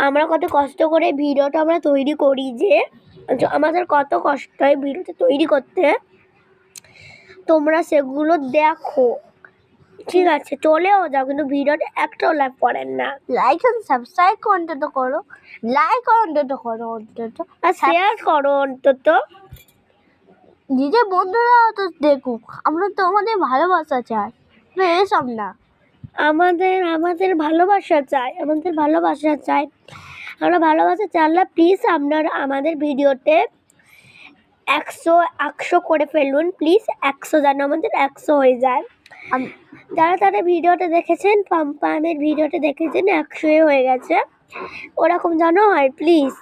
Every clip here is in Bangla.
আমরা কত কষ্ট করে ভিডিওটা আমরা তৈরি করি, যে আমাদের কত কষ্ট হয় ভিডিওটা তৈরি করতে, তোমরা সেগুলো দেখো, ঠিক আছে? চলেও যাও, কিন্তু ভিডিওটা একটাও লাইক করেন না। লাইক আর সাবস্ক্রাইব অন্তত করো, লাইক অন্তত করো, অন্তত আর শেয়ার করো অন্তত। নিজের বন্ধুরা তো দেখুক, আমরা তো আমাদের ভালোবাসা চাই, এসব না। আমাদের ভালোবাসা চাই, আমরা ভালোবাসা চাইলে প্লিজ আপনারা আমাদের ভিডিওতে 100 করে ফেলুন প্লিজ। 100 যেন আমাদের 100 হয়ে যায়। যারা ভিডিওটা দেখেছেন, পাম্পামের ভিডিওটা দেখেছেন, 100 হয়ে গেছে, ওরকম যেন হয় প্লিজ।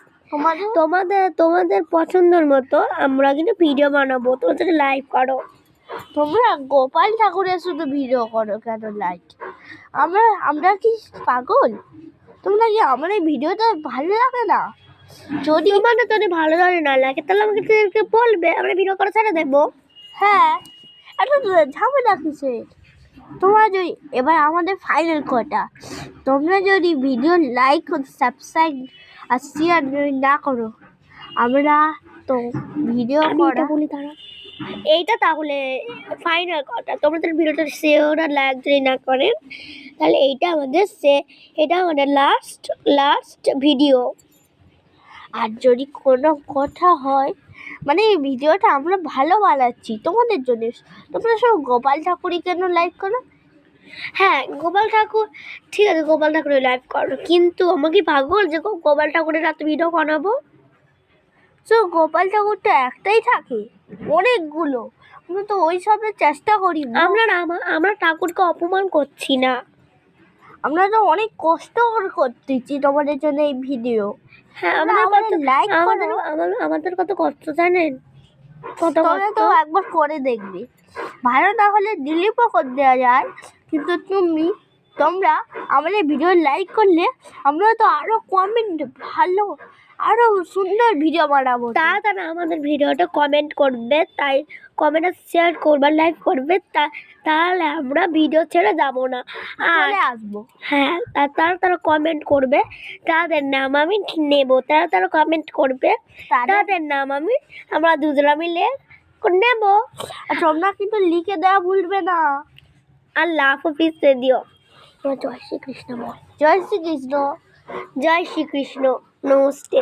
তোমাদের পছন্দের মতো আমরা কিন্তু ভিডিও বানাবো, তোমরা লাইক করো। তোমরা গোপাল ঠাকুরের শুধু ভিডিও করো কেন লাইক? আমরা কি পাগল? তোমরা কি আমার এই ভিডিওটা ভালো লাগে না? যদি তোদের ভালো না লাগে তাহলে আমাকে বলবে, আমরা ভিডিও করে ছেড়ে দেবো। হ্যাঁ, একটা ঝামেলা কিসের? তোমরা যদি এবার আমাদের ফাইনাল কথা, তোমরা যদি ভিডিও লাইক সাবস্ক্রাইব আর শেয়ার না করো, আমরা তো ভিডিও করা বলি তারা এইটা তাহলে ফাইনাল কথা। তোমাদের ভিডিওটা শেয়ার আর লাইক যদি না করেন তাহলে এটা আমাদের লাস্ট ভিডিও। আর যদি কোনো কথা হয়, মানে এই ভিডিওটা আমরা ভালো বানাচ্ছি তোমাদের জন্য, তোমরা সব গোপাল ঠাকুরই কেন লাইক করো? হ্যাঁ, গোপাল ঠাকুর ঠিক আছে, গোপাল ঠাকুরের লাইভ করো, কিন্তু আমাকে পাগল যে গোপাল ঠাকুরের এত ভিডিও বানাবো? তো গোপাল ঠাকুর তো একটাই থাকে, অনেকগুলো, আমরা তো ওই সবের চেষ্টা করি। আমরা ঠাকুরকে অপমান করছি না, আমরা তো অনেক কষ্ট করতেছি তোমাদের জন্য এই ভিডিও। হ্যাঁ, আমাদের কত কষ্ট জানেন? তোমরা তো একবার করে দেখবে, ভালো না হলে ডিলিটও করে দেওয়া যায়, কিন্তু তোমরা আমাদের ভিডিও লাইক করলে আমরা তো আরো কমেন্ট ভালো, আরো সুন্দর ভিডিও বানাবো। তারা আমাদের ভিডিওটা কমেন্ট করবে, তাই কমেন্ট আর শেয়ার করবে, লাইক করবে, তাহলে আমরা ভিডিও ছেড়ে যাবো না, চলে আসবো। হ্যাঁ, তারা কমেন্ট করবে, তাদের নাম আমি নেব, তারা কমেন্ট করবে, তাদের নাম আমরা দুজনা মিলে নেব। তোমরা কিন্তু লিখে দেওয়া ভুলবে না। আল্লাহ হাফিজ দিও। জয় শ্রীকৃষ্ণ বল। জয় শ্রীকৃষ্ণ। জয় শ্রীকৃষ্ণ। নমস্তে।